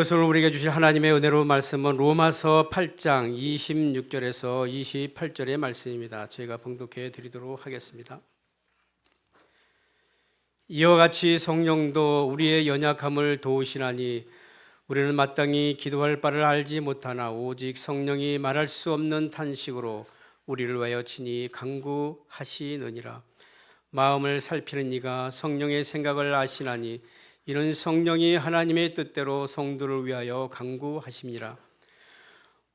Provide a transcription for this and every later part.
오늘 우리에게 주실 하나님의 은혜로운 말씀은 로마서 8장 26절에서 28절의 말씀입니다. 저희가 봉독해 드리도록 하겠습니다. 이와 같이 성령도 우리의 연약함을 도우시나니 우리는 마땅히 기도할 바를 알지 못하나 오직 성령이 말할 수 없는 탄식으로 우리를 위하여 친히 간구하시느니라. 마음을 살피는 이가 성령의 생각을 아시나니 이는 성령이 하나님의 뜻대로 성도를 위하여 간구하심이라.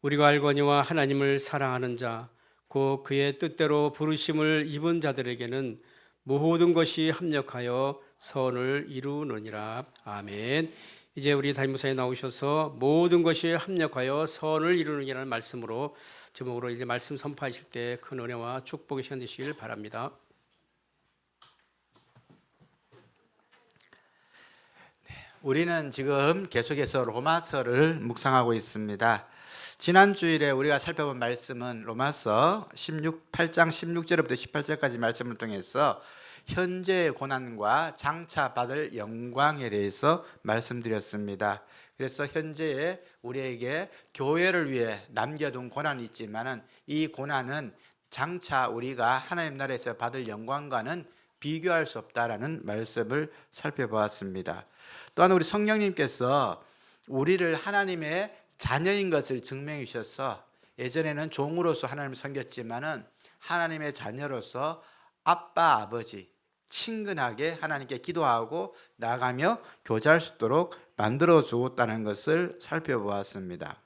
우리가 알거니와 하나님을 사랑하는 자, 곧 그의 뜻대로 부르심을 입은 자들에게는 모든 것이 합력하여 선을 이루느니라. 아멘. 이제 우리 담임목사님 나오셔서 모든 것이 합력하여 선을 이루느니라는 말씀으로 제목으로 이제 말씀 선포하실 때 큰 은혜와 축복의 시간 되시길 바랍니다. 우리는 지금 계속해서 로마서를 묵상하고 있습니다. 지난 주일에 우리가 살펴본 말씀은 로마서 8장 16절부터 18절까지 말씀을 통해서 현재의 고난과 장차 받을 영광에 대해서 말씀드렸습니다. 그래서 현재에 우리에게 교회를 위해 남겨둔 고난이 있지만은 이 고난은 장차 우리가 하나님 나라에서 받을 영광과는 비교할 수 없다라는 말씀을 살펴보았습니다. 또한 우리 성령님께서 우리를 하나님의 자녀인 것을 증명해 주셔서 예전에는 종으로서 하나님을 섬겼지만은 하나님의 자녀로서 아빠 아버지 친근하게 하나님께 기도하고 나아가며 교제할 수 있도록 만들어 주었다는 것을 살펴보았습니다.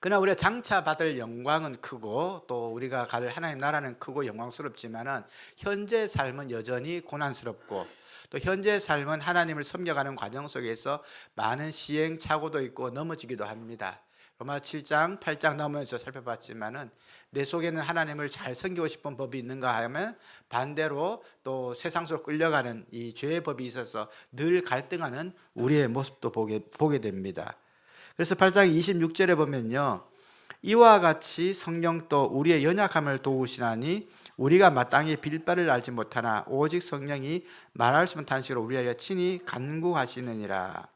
그러나 우리가 장차 받을 영광은 크고 또 우리가 가질 하나님 나라는 크고 영광스럽지만은 현재 삶은 여전히 고난스럽고 또 현재 삶은 하나님을 섬겨가는 과정 속에서 많은 시행착오도 있고 넘어지기도 합니다. 로마 7장 8장 넘어서 살펴봤지만은 내 속에는 하나님을 잘 섬기고 싶은 법이 있는가 하면 반대로 또 세상 속으로 끌려가는 이 죄의 법이 있어서 늘 갈등하는 우리의 모습도 보게 됩니다. 그래서 8장 26절에 보면요, 이와 같이 성령도 우리의 연약함을 도우시나니 우리가 마땅히 빌 바를 알지 못하나 오직 성령이 말할 수 없는 탄식으로 우리에게 친히 간구하시느니라.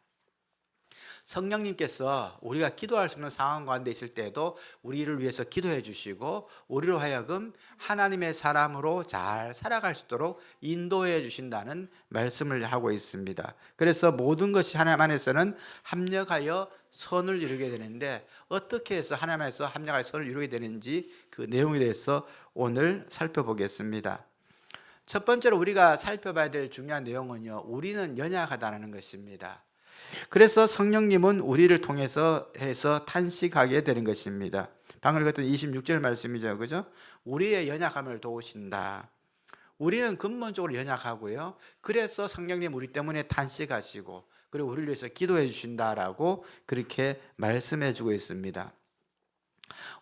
성령님께서 우리가 기도할 수 없는 상황 가운데 있을 때에도 우리를 위해서 기도해 주시고 우리로 하여금 하나님의 사람으로 잘 살아갈 수 있도록 인도해 주신다는 말씀을 하고 있습니다. 그래서 모든 것이 하나님 안에서는 합력하여 선을 이루게 되는데 어떻게 해서 하나님 안에서 합력하여 선을 이루게 되는지 그 내용에 대해서 오늘 살펴보겠습니다. 첫 번째로 우리가 살펴봐야 될 중요한 내용은요, 우리는 연약하다는 것입니다. 그래서 성령님은 우리를 통해서 해서 탄식하게 되는 것입니다. 방금 읽었던 26절 말씀이죠, 그죠? 우리의 연약함을 도우신다. 우리는 근본적으로 연약하고요. 그래서 성령님 우리 때문에 탄식하시고 그리고 우리를 위해서 기도해 주신다라고 그렇게 말씀해 주고 있습니다.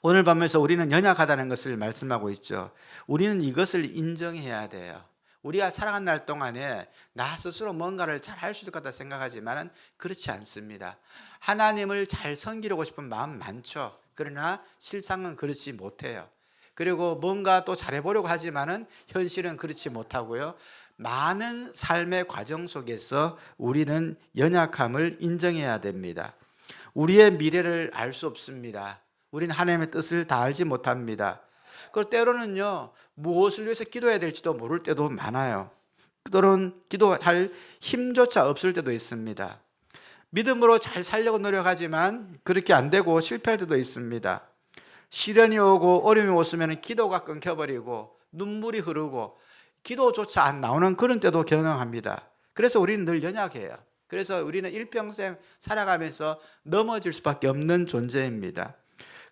오늘 밤에서 우리는 연약하다는 것을 말씀하고 있죠. 우리는 이것을 인정해야 돼요. 우리가 살아간 날 동안에 나 스스로 뭔가를 잘 할 수 있을 것 같다 생각하지만 그렇지 않습니다. 하나님을 잘 섬기려고 싶은 마음 많죠. 그러나 실상은 그렇지 못해요. 그리고 뭔가 또 잘해보려고 하지만은 현실은 그렇지 못하고요. 많은 삶의 과정 속에서 우리는 연약함을 인정해야 됩니다. 우리의 미래를 알 수 없습니다. 우리는 하나님의 뜻을 다 알지 못합니다. 그 때로는요, 무엇을 위해서 기도해야 될지도 모를 때도 많아요. 또는 기도할 힘조차 없을 때도 있습니다. 믿음으로 잘 살려고 노력하지만 그렇게 안 되고 실패할 때도 있습니다. 시련이 오고 어려움이 오면 기도가 끊겨버리고 눈물이 흐르고 기도조차 안 나오는 그런 때도 경험합니다. 그래서 우리는 늘 연약해요. 그래서 우리는 일평생 살아가면서 넘어질 수밖에 없는 존재입니다.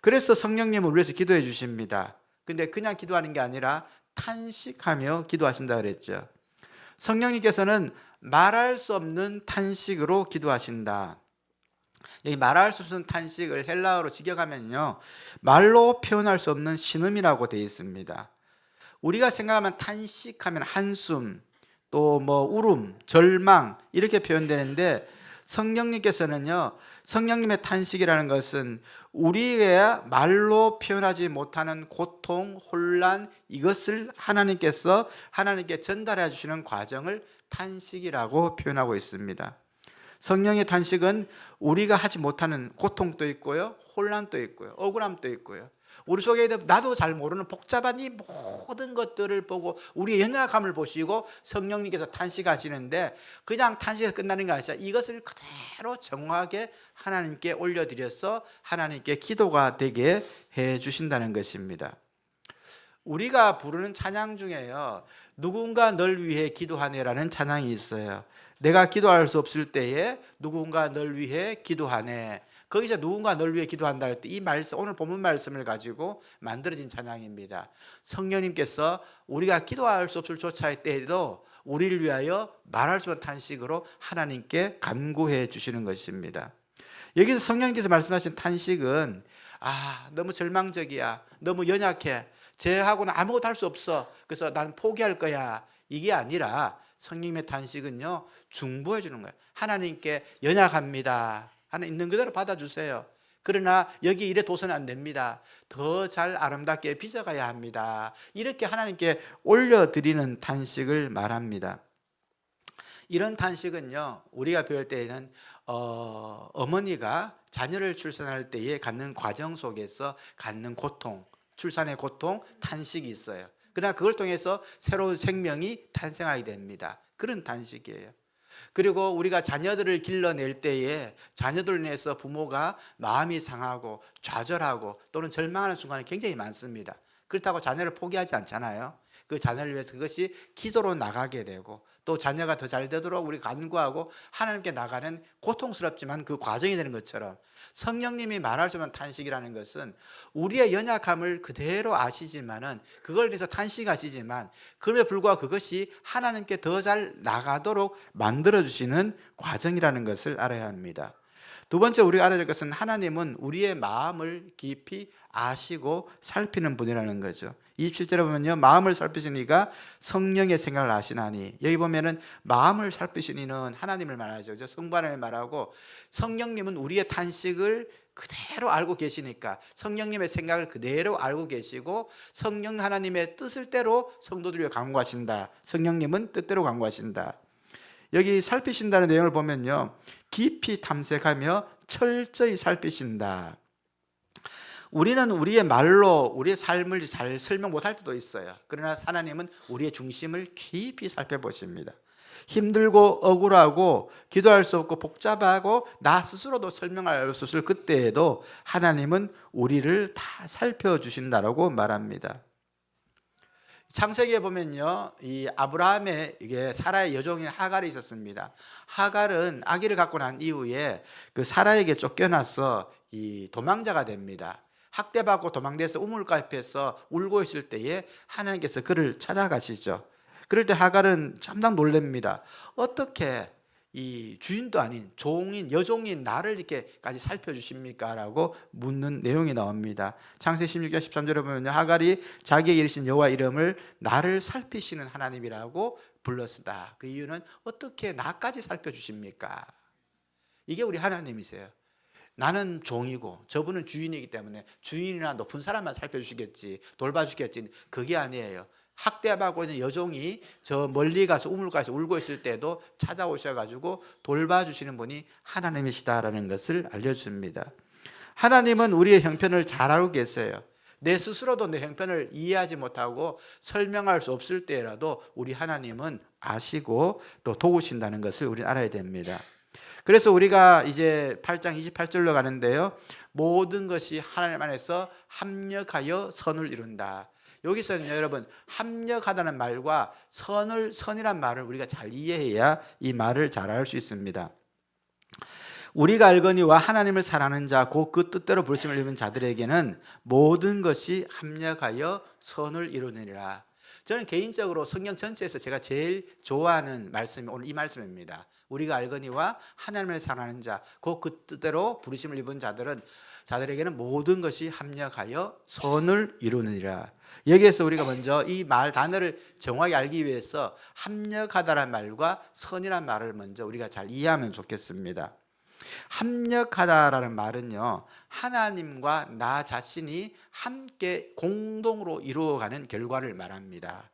그래서 성령님은 우리 위해서 기도해 주십니다. 근데 그냥 기도하는 게 아니라 탄식하며 기도하신다 그랬죠. 성령님께서는 말할 수 없는 탄식으로 기도하신다. 여기 말할 수 없는 탄식을 헬라어로 직역하면요, 말로 표현할 수 없는 신음이라고 되어 있습니다. 우리가 생각하면 탄식하면 한숨, 또 뭐 울음, 절망 이렇게 표현되는데 성령님께서는요, 성령님의 탄식이라는 것은 우리의 말로 표현하지 못하는 고통, 혼란 이것을 하나님께 전달해 주시는 과정을 탄식이라고 표현하고 있습니다. 성령의 탄식은 우리가 하지 못하는 고통도 있고요, 혼란도 있고요, 억울함도 있고요. 우리 속에 나도 잘 모르는 복잡한 이 모든 것들을 보고 우리의 연약함을 보시고 성령님께서 탄식하시는데 그냥 탄식에서 끝나는 게 아니라 이것을 그대로 정확하게 하나님께 올려드려서 하나님께 기도가 되게 해 주신다는 것입니다. 우리가 부르는 찬양 중에요, 누군가 널 위해 기도하네라는 찬양이 있어요. 내가 기도할 수 없을 때에 누군가 널 위해 기도하네. 거기서 누군가 널 위해 기도한다 할 때 이 말씀, 오늘 본문 말씀을 가지고 만들어진 찬양입니다. 성령님께서 우리가 기도할 수 없을 조차의 때에도 우리를 위하여 말할 수 없는 탄식으로 하나님께 간구해 주시는 것입니다. 여기서 성령님께서 말씀하신 탄식은 너무 절망적이야, 너무 연약해, 쟤하고는 아무것도 할 수 없어, 그래서 난 포기할 거야, 이게 아니라 성령님의 탄식은요, 중보해 주는 거예요. 하나님께 연약합니다, 하나 있는 그대로 받아주세요. 그러나 여기 이래 둬서는 안 됩니다. 더 잘 아름답게 빚어가야 합니다. 이렇게 하나님께 올려드리는 탄식을 말합니다. 이런 탄식은요, 우리가 배울 때에는 어머니가 자녀를 출산할 때에 갖는 과정 속에서 갖는 고통, 출산의 고통, 탄식이 있어요. 그러나 그걸 통해서 새로운 생명이 탄생하게 됩니다. 그런 탄식이에요. 그리고 우리가 자녀들을 길러낼 때에 자녀들로 인해서 부모가 마음이 상하고 좌절하고 또는 절망하는 순간이 굉장히 많습니다. 그렇다고 자녀를 포기하지 않잖아요. 그 자녀를 위해서 그것이 기도로 나가게 되고 또 자녀가 더 잘 되도록 우리 간구하고 하나님께 나가는 고통스럽지만 그 과정이 되는 것처럼 성령님이 말할 수 없는 탄식이라는 것은 우리의 연약함을 그대로 아시지만은 그걸 위해서 탄식하시지만 그럼에 불구하고 그것이 하나님께 더 잘 나가도록 만들어 주시는 과정이라는 것을 알아야 합니다. 두 번째 우리가 알아야 될 것은 하나님은 우리의 마음을 깊이 아시고 살피는 분이라는 거죠. 27절에 보면요, 마음을 살피시니가 성령의 생각을 아시나니, 여기 보면은 마음을 살피시니는 하나님을 말하죠. 성부 하나님을 말하고 성령님은 우리의 탄식을 그대로 알고 계시니까 성령님의 생각을 그대로 알고 계시고 성령 하나님의 뜻을 대로 성도들 위해 간구하신다. 성령님은 뜻대로 간구하신다. 여기 살피신다는 내용을 보면요, 깊이 탐색하며 철저히 살피신다. 우리는 우리의 말로 우리의 삶을 잘 설명 못할 때도 있어요. 그러나 하나님은 우리의 중심을 깊이 살펴보십니다. 힘들고 억울하고 기도할 수 없고 복잡하고 나 스스로도 설명할 수 없을 그때에도 하나님은 우리를 다 살펴주신다라고 말합니다. 창세기에 보면요, 이 아브라함의 이게 사라의 여종인 하갈이 있었습니다. 하갈은 아기를 갖고 난 이후에 그 사라에게 쫓겨나서 이 도망자가 됩니다. 학대받고 도망돼서 우물가에서 울고 있을 때에 하나님께서 그를 찾아가시죠. 그럴 때 하갈은 깜짝 놀랍니다. 어떻게 이 주인도 아닌 종인 여종인 나를 이렇게까지 살펴주십니까? 라고 묻는 내용이 나옵니다. 창세기 16장 13절에 보면 하갈이 자기에게 이르신 여호와 이름을 나를 살피시는 하나님이라고 불렀으다. 그 이유는 어떻게 나까지 살펴주십니까? 이게 우리 하나님이세요. 나는 종이고 저분은 주인이기 때문에 주인이나 높은 사람만 살펴주시겠지, 돌봐주겠지, 그게 아니에요. 학대받고 있는 여종이 저 멀리 가서 우물가에서 울고 있을 때도 찾아오셔가지고 돌봐주시는 분이 하나님이시다라는 것을 알려줍니다. 하나님은 우리의 형편을 잘 알고 계세요. 내 스스로도 내 형편을 이해하지 못하고 설명할 수 없을 때라도 우리 하나님은 아시고 또 도우신다는 것을 우리는 알아야 됩니다. 그래서 우리가 이제 8장 28절로 가는데요, 모든 것이 하나님 안에서 합력하여 선을 이룬다. 여기서는 여러분, 합력하다는 말과 선이란 말을 우리가 잘 이해해야 이 말을 잘 알 수 있습니다. 우리가 알거니와 하나님을 사랑하는 자 곧 그 뜻대로 부르심을 입은 자들에게는 모든 것이 합력하여 선을 이루느니라. 저는 개인적으로 성경 전체에서 제가 제일 좋아하는 말씀이 오늘 이 말씀입니다. 우리가 알거니와 하나님을 사랑하는 자 곧 그 뜻대로 부르심을 입은 자들에게는 모든 것이 합력하여 선을 이루느니라. 여기에서 우리가 먼저 이 말 단어를 정확히 알기 위해서 합력하다란 말과 선이란 말을 먼저 우리가 잘 이해하면 좋겠습니다. 합력하다라는 말은요, 하나님과 나 자신이 함께 공동으로 이루어가는 결과를 말합니다.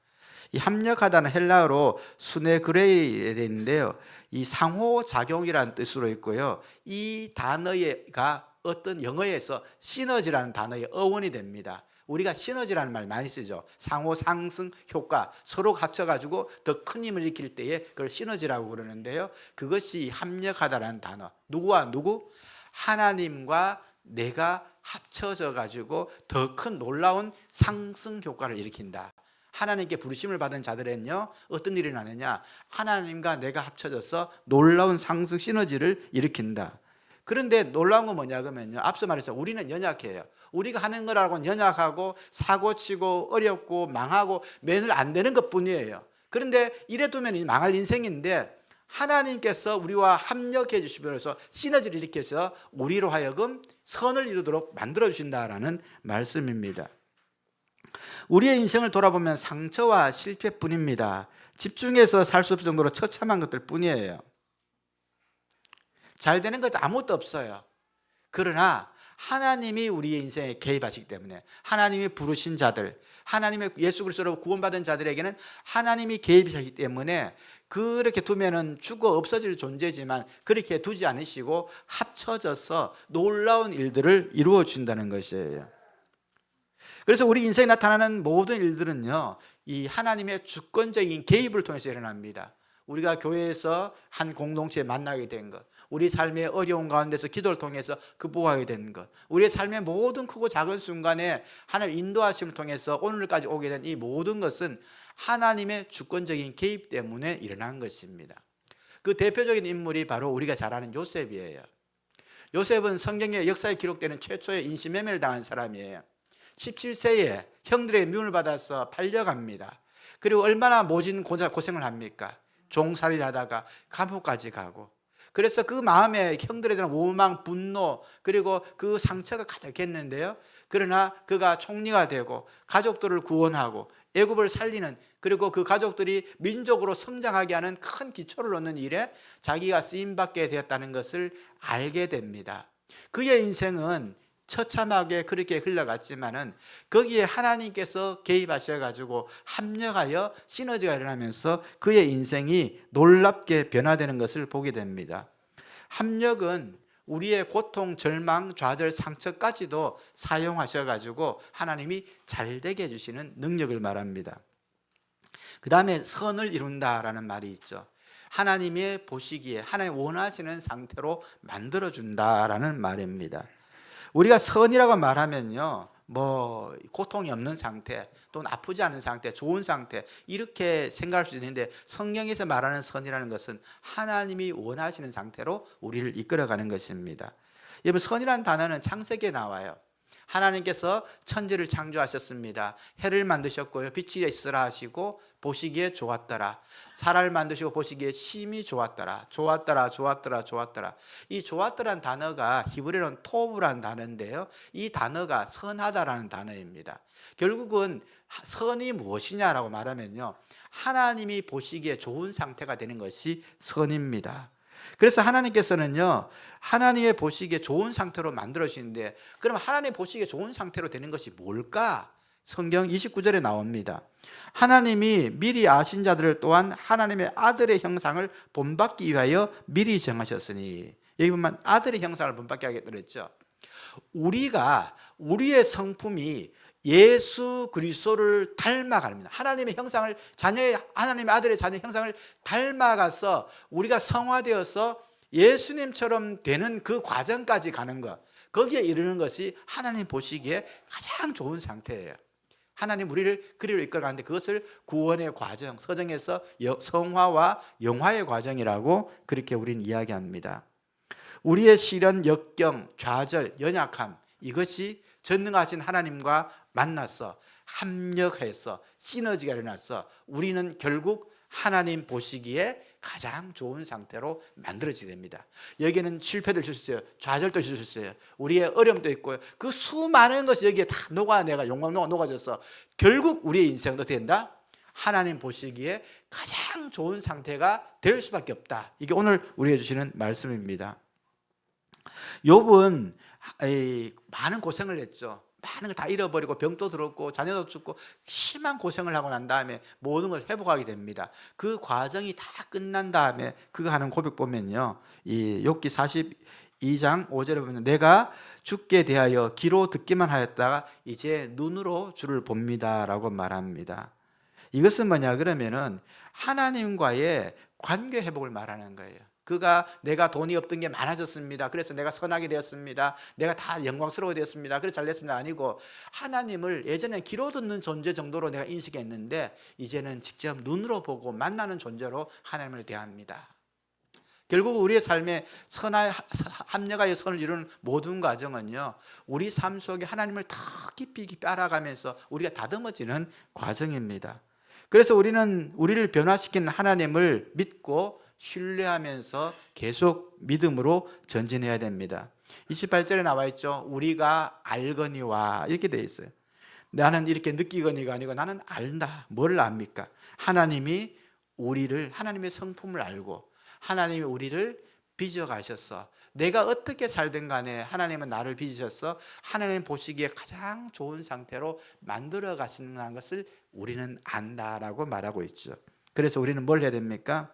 이 합력하다는 헬라어로 수네그레이에 되는데요. 이 상호작용이라는 뜻으로 있고요. 이 단어가 어떤 영어에서 시너지라는 단어의 어원이 됩니다. 우리가 시너지라는 말 많이 쓰죠. 상호 상승 효과, 서로 합쳐가지고 더 큰 힘을 일으킬 때에 그걸 시너지라고 그러는데요. 그것이 합력하다라는 단어. 누구와 누구? 하나님과 내가 합쳐져 가지고 더 큰 놀라운 상승 효과를 일으킨다. 하나님께 부르심을 받은 자들은요, 어떤 일이 나느냐? 하나님과 내가 합쳐져서 놀라운 상승 시너지를 일으킨다. 그런데 놀라운 건 뭐냐 그러면요, 앞서 말했죠. 우리는 연약해요. 우리가 하는 거라고는 연약하고 사고치고 어렵고 망하고 맨날 안 되는 것뿐이에요. 그런데 이래 두면 망할 인생인데 하나님께서 우리와 합력해 주시면서 시너지를 일으켜서 우리로 하여금 선을 이루도록 만들어 주신다라는 말씀입니다. 우리의 인생을 돌아보면 상처와 실패뿐입니다. 집중해서 살 수 없을 정도로 처참한 것들 뿐이에요. 잘 되는 것도 아무것도 없어요. 그러나 하나님이 우리의 인생에 개입하시기 때문에, 하나님이 부르신 자들, 하나님의 예수 그리스도로 구원받은 자들에게는 하나님이 개입하시기 때문에 그렇게 두면은 죽어 없어질 존재지만 그렇게 두지 않으시고 합쳐져서 놀라운 일들을 이루어 준다는 것이에요. 그래서 우리 인생에 나타나는 모든 일들은요, 이 하나님의 주권적인 개입을 통해서 일어납니다. 우리가 교회에서 한 공동체에 만나게 된 것, 우리 삶의 어려운 가운데서 기도를 통해서 극복하게 된 것, 우리의 삶의 모든 크고 작은 순간에 하나님 인도하심을 통해서 오늘까지 오게 된 이 모든 것은 하나님의 주권적인 개입 때문에 일어난 것입니다. 그 대표적인 인물이 바로 우리가 잘 아는 요셉이에요. 요셉은 성경의 역사에 기록되는 최초의 인신매매를 당한 사람이에요. 17세에 형들의 미움을 받아서 팔려갑니다. 그리고 얼마나 모진 고생을 합니까? 종살이를 하다가 감옥까지 가고, 그래서 그 마음에 형들에 대한 원망, 분노, 그리고 그 상처가 가득했는데요. 그러나 그가 총리가 되고 가족들을 구원하고 애굽을 살리는, 그리고 그 가족들이 민족으로 성장하게 하는 큰 기초를 놓는 일에 자기가 쓰임받게 되었다는 것을 알게 됩니다. 그의 인생은 처참하게 그렇게 흘러갔지만은 거기에 하나님께서 개입하셔가지고 합력하여 시너지가 일어나면서 그의 인생이 놀랍게 변화되는 것을 보게 됩니다. 합력은 우리의 고통, 절망, 좌절, 상처까지도 사용하셔가지고 하나님이 잘되게 해주시는 능력을 말합니다. 그 다음에 선을 이룬다라는 말이 있죠. 하나님의 보시기에 하나님 원하시는 상태로 만들어준다라는 말입니다. 우리가 선이라고 말하면요, 뭐 고통이 없는 상태, 또는 아프지 않은 상태, 좋은 상태, 이렇게 생각할 수 있는데, 성경에서 말하는 선이라는 것은 하나님이 원하시는 상태로 우리를 이끌어가는 것입니다. 여러분, 선이라는 단어는 창세기에 나와요. 하나님께서 천지를 창조하셨습니다. 해를 만드셨고요, 빛이 있으라 하시고 보시기에 좋았더라. 사람을 만드시고 보시기에 심히 좋았더라. 좋았더라, 좋았더라, 좋았더라. 이 좋았더라는 단어가 히브리어는 토브라는 단어인데요, 이 단어가 선하다라는 단어입니다. 결국은 선이 무엇이냐라고 말하면요, 하나님이 보시기에 좋은 상태가 되는 것이 선입니다. 그래서 하나님께서는요, 하나님의 보시기에 좋은 상태로 만들어 주시는데, 그럼 하나님 보시기에 좋은 상태로 되는 것이 뭘까? 성경 29절에 나옵니다. 하나님이 미리 아신 자들을 또한 하나님의 아들의 형상을 본받기 위하여 미리 정하셨으니, 여기 보면 아들의 형상을 본받게 하겠다 그랬죠. 우리가 우리의 성품이 예수 그리스도를 닮아갑니다. 하나님의 형상을, 하나님의 아들의 자녀의 형상을 닮아가서 우리가 성화되어서 예수님처럼 되는 그 과정까지 가는 것, 거기에 이르는 것이 하나님 보시기에 가장 좋은 상태예요. 하나님 우리를 그리로 이끌어가는데 그것을 구원의 과정, 서정에서 성화와 영화의 과정이라고 그렇게 우리는 이야기합니다. 우리의 시련, 역경, 좌절, 연약함, 이것이 전능하신 하나님과 만나서 합력해서 시너지가 일어나서 우리는 결국 하나님 보시기에 가장 좋은 상태로 만들어지게 됩니다. 여기에는 실패도 있을 수 있어요. 좌절도 있을 수 있어요. 우리의 어려움도 있고요. 그 수많은 것이 여기에 다 녹아내가 용광로가 녹아져서 결국 우리의 인생도 된다. 하나님 보시기에 가장 좋은 상태가 될 수밖에 없다. 이게 오늘 우리에게 주시는 말씀입니다. 욥은 많은 고생을 했죠. 많은 걸 다 잃어버리고 병도 들었고 자녀도 죽고 심한 고생을 하고 난 다음에 모든 걸 회복하게 됩니다. 그 과정이 다 끝난 다음에 그거 하는 고백 보면요, 이 욥기 42장 5절에 보면 내가 주께 대하여 귀로 듣기만 하였다가 이제 눈으로 주를 봅니다라고 말합니다. 이것은 뭐냐 그러면은 하나님과의 관계 회복을 말하는 거예요. 그가 내가 돈이 없던 게 많아졌습니다. 그래서 내가 선하게 되었습니다. 내가 다 영광스러워 되었습니다. 그래서 잘 됐습니다. 아니고 하나님을 예전에 귀로 듣는 존재 정도로 내가 인식했는데 이제는 직접 눈으로 보고 만나는 존재로 하나님을 대합니다. 결국 우리의 삶에 합력하여 선을 이루는 모든 과정은요, 우리 삶 속에 하나님을 더 깊이 알아가면서 우리가 다듬어지는 과정입니다. 그래서 우리는 우리를 변화시키는 하나님을 믿고 신뢰하면서 계속 믿음으로 전진해야 됩니다. 28절에 나와 있죠. 우리가 알거니와 이렇게 되어 있어요. 나는 이렇게 느끼거니가 아니고 나는 안다. 뭘 압니까? 하나님이 우리를, 하나님의 성품을 알고 하나님이 우리를 빚어가셨어. 내가 어떻게 살든 간에 하나님은 나를 빚으셔서 하나님 보시기에 가장 좋은 상태로 만들어 가시는 것을 우리는 안다라고 말하고 있죠. 그래서 우리는 뭘 해야 됩니까?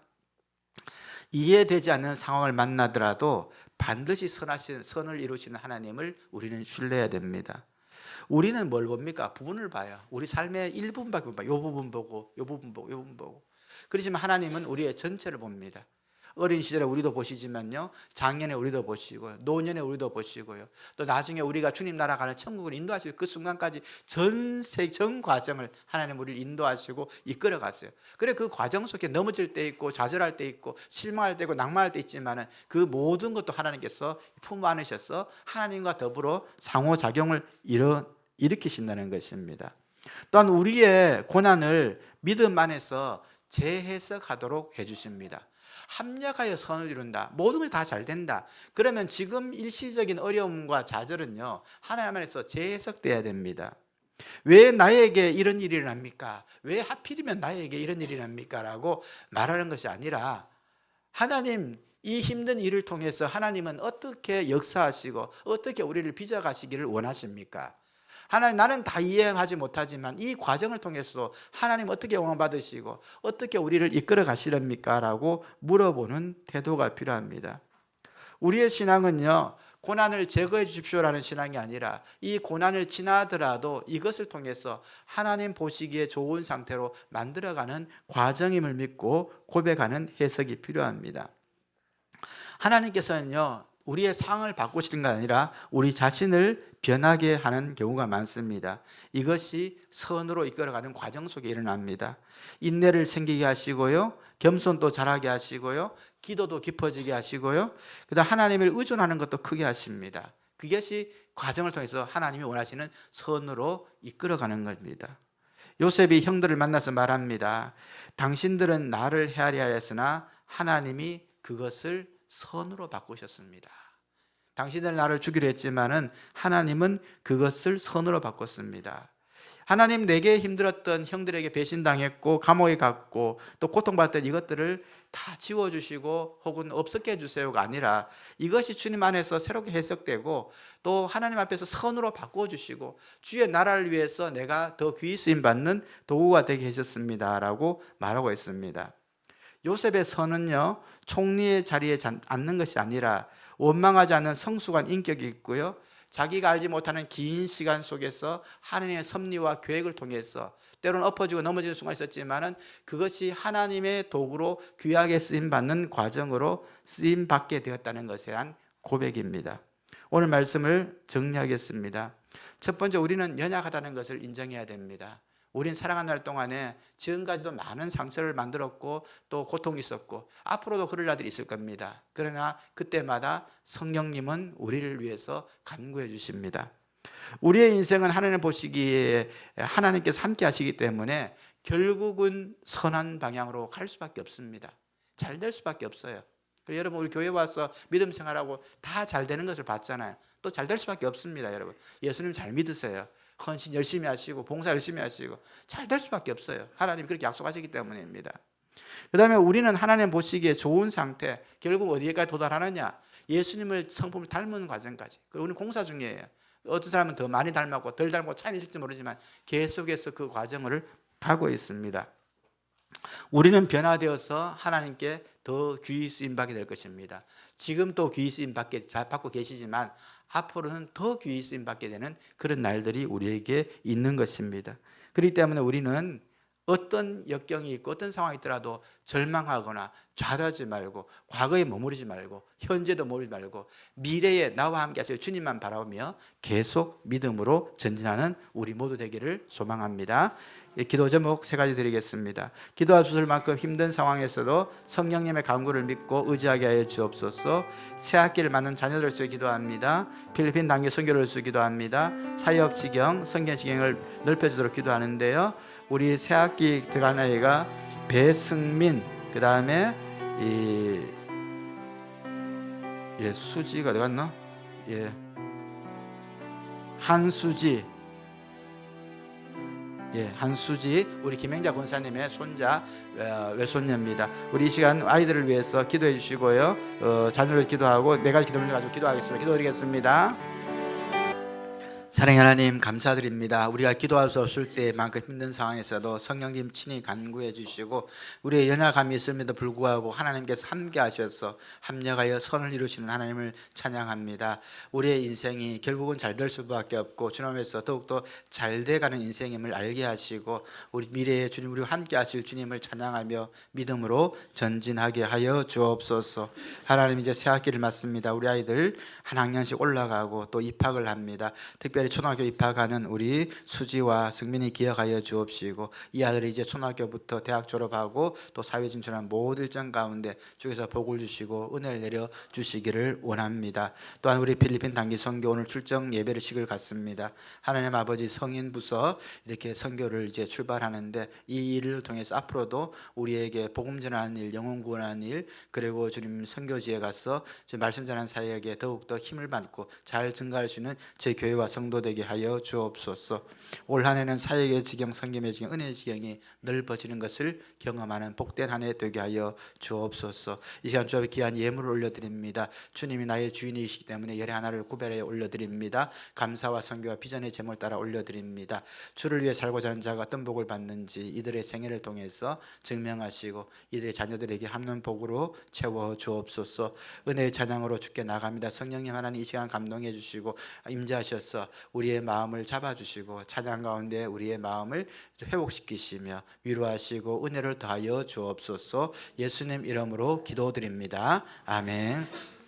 이해되지 않는 상황을 만나더라도 반드시 선을 이루시는 하나님을 우리는 신뢰해야 됩니다. 우리는 뭘 봅니까? 부분을 봐요. 우리 삶의 일부분밖에 못 봐요. 이 부분 보고 이 부분 보고 이 부분 보고. 그렇지만 하나님은 우리의 전체를 봅니다. 어린 시절에 우리도 보시지만요, 장년에 우리도 보시고요, 노년에 우리도 보시고요, 또 나중에 우리가 주님 나라 가는 천국을 인도하실 그 순간까지 전 과정을 하나님 우리를 인도하시고 이끌어 갔어요. 그래 그 과정 속에 넘어질 때 있고 좌절할 때 있고 실망할 때 있고 낭만할 때 있지만은 그 모든 것도 하나님께서 품 안으셔서 하나님과 더불어 상호작용을 일으키신다는 것입니다. 또한 우리의 고난을 믿음 안에서 재해석하도록 해주십니다. 합력하여 선을 이룬다. 모든 것이 다 잘 된다. 그러면 지금 일시적인 어려움과 좌절은요, 하나님 안에서 재해석돼야 됩니다. 왜 나에게 이런 일이 일어납니까? 왜 하필이면 나에게 이런 일이 일어납니까? 라고 말하는 것이 아니라 하나님, 이 힘든 일을 통해서 하나님은 어떻게 역사하시고 어떻게 우리를 빚어가시기를 원하십니까? 하나님, 나는 다 이해하지 못하지만 이 과정을 통해서 하나님 어떻게 영광 받으시고 어떻게 우리를 이끌어 가시렵니까? 라고 물어보는 태도가 필요합니다. 우리의 신앙은요, 고난을 제거해 주십시오라는 신앙이 아니라 이 고난을 지나더라도 이것을 통해서 하나님 보시기에 좋은 상태로 만들어가는 과정임을 믿고 고백하는 해석이 필요합니다. 하나님께서는요, 우리의 상황을 바꾸시는 게 아니라 우리 자신을 변하게 하는 경우가 많습니다. 이것이 선으로 이끌어가는 과정 속에 일어납니다. 인내를 생기게 하시고요, 겸손도 자라게 하시고요, 기도도 깊어지게 하시고요, 그다음 하나님을 의존하는 것도 크게 하십니다. 그것이 과정을 통해서 하나님이 원하시는 선으로 이끌어가는 겁니다. 요셉이 형들을 만나서 말합니다. 당신들은 나를 헤아려 하였으나 하나님이 그것을 선으로 바꾸셨습니다. 당신들 나를 죽이려 했지만은 하나님은 그것을 선으로 바꿨습니다. 하나님, 내게 힘들었던 형들에게 배신당했고 감옥에 갔고 또 고통받았던 이것들을 다 지워주시고 혹은 없었게 해주세요가 아니라 이것이 주님 안에서 새롭게 해석되고 또 하나님 앞에서 선으로 바꿔주시고 주의 나라를 위해서 내가 더 귀히 쓰임받는 도구가 되게 하셨습니다 라고 말하고 있습니다. 요셉의 선은요, 총리의 자리에 앉는 것이 아니라 원망하지 않는 성숙한 인격이 있고요, 자기가 알지 못하는 긴 시간 속에서 하나님의 섭리와 계획을 통해서 때로는 엎어지고 넘어지는 순간이 있었지만은 그것이 하나님의 도구로 귀하게 쓰임받는 과정으로 쓰임받게 되었다는 것에 대한 고백입니다. 오늘 말씀을 정리하겠습니다. 첫 번째, 우리는 연약하다는 것을 인정해야 됩니다. 우린 살아가는 날 동안에 지금까지도 많은 상처를 만들었고 또 고통이 있었고 앞으로도 그럴 날들이 있을 겁니다. 그러나 그때마다 성령님은 우리를 위해서 간구해 주십니다. 우리의 인생은 하나님 보시기에 하나님께서 함께 하시기 때문에 결국은 선한 방향으로 갈 수밖에 없습니다. 잘 될 수밖에 없어요. 여러분, 우리 교회 와서 믿음 생활하고 다 잘 되는 것을 봤잖아요. 또 잘 될 수밖에 없습니다. 여러분, 예수님 잘 믿으세요. 헌신 열심히 하시고 봉사 열심히 하시고 잘 될 수밖에 없어요. 하나님이 그렇게 약속하시기 때문입니다. 그 다음에 우리는 하나님 보시기에 좋은 상태, 결국 어디에까지 도달하느냐? 예수님을 성품을 닮은 과정까지. 그리고 우리는 공사 중이에요. 어떤 사람은 더 많이 닮았고 덜 닮고 차이는 있을지 모르지만 계속해서 그 과정을 가고 있습니다. 우리는 변화되어서 하나님께 더 귀히 쓰임받게 될 것입니다. 지금 또 귀히 쓰임받고 계시지만 앞으로는 더 귀히 쓰임받게 되는 그런 날들이 우리에게 있는 것입니다. 그렇기 때문에 우리는 어떤 역경이 있고 어떤 상황이 있더라도 절망하거나 좌절하지 말고 과거에 머무르지 말고 현재도 머무르지 말고 미래에 나와 함께 하실 주님만 바라보며 계속 믿음으로 전진하는 우리 모두 되기를 소망합니다. 기도 제목 3가지 드리겠습니다. 기도할 수 없을 만큼 힘든 상황에서도 성령님의 간구를 믿고 의지하게 하여 주옵소서. 새 학기를 맞는 자녀들 위해 기도합니다. 필리핀 단기 선교를 위해 기도합니다. 사역 지경, 성경 지경을 넓혀주도록 기도하는데요. 우리 새 학기 들어간 아이가 배승민, 그 다음에 수지가 어디 갔나? 한수지, 한수지 우리 김행자 권사님의 손자 외손녀입니다. 우리 이 시간 아이들을 위해서 기도해 주시고요. 자녀를 기도하고 4가지 기도문을 가지고 기도하겠습니다. 기도드리겠습니다. 사랑의 하나님 감사드립니다. 우리가 기도할 수 없을 때만큼 힘든 상황에서도 성령님 친히 간구해 주시고 우리의 연약함이 있음에도 불구하고 하나님께서 함께 하셔서 합력하여 선을 이루시는 하나님을 찬양합니다. 우리의 인생이 결국은 잘 될 수밖에 없고 주님께서 더욱더 잘 돼가는 인생임을 알게 하시고 우리 미래에 주님 우리와 함께 하실 주님을 찬양하며 믿음으로 전진하게 하여 주옵소서. 하나님 이제 새 학기를 맞습니다. 우리 아이들 한 학년씩 올라가고 또 입학을 합니다. 특별히 초등학교 입학하는 우리 수지와 승민이 기억하여 주옵시고 이 아들이 이제 초등학교부터 대학 졸업하고 또 사회 진출하는 모든 일정 가운데 주께서 복을 주시고 은혜를 내려 주시기를 원합니다. 또한 우리 필리핀 단기 선교 오늘 출정 예배를 식을 갔습니다. 하나님 아버지 성인 부서 이렇게 선교를 이제 출발하는데 이 일을 통해서 앞으로도 우리에게 복음 전하는 일, 영혼 구원하는 일, 그리고 주님 선교지에 가서 말씀 전하는 사역에 더욱더 힘을 받고 잘 증가할 수 있는 제 교회와 성도 되게 하여 주옵소서. 올 한 해는 사역의 지경, 성김의 지경, 은혜의 지경이 넓어지는 것을 경험하는 복된 한 해 되게 하여 주옵소서. 이 시간 주 앞에 귀한 예물을 올려드립니다. 주님이 나의 주인이시기 때문에 열의 하나를 구별하여 올려드립니다. 감사와 선교와 비전의 제목을 따라 올려드립니다. 주를 위해 살고자 하는 자가 어떤 복을 받는지 이들의 생애를 통해서 증명하시고 이들의 자녀들에게 함는 복으로 채워 주옵소서. 은혜의 찬양으로 주께 나갑니다. 성령님 하나님 이 시간 감동해 주시고 임재하셔서 우리의 마음을 잡아주시고 찬양 가운데 우리의 마음을 회복시키시며 위로하시고 은혜를 더하여 주옵소서. 예수님 이름으로 기도드립니다. 아멘.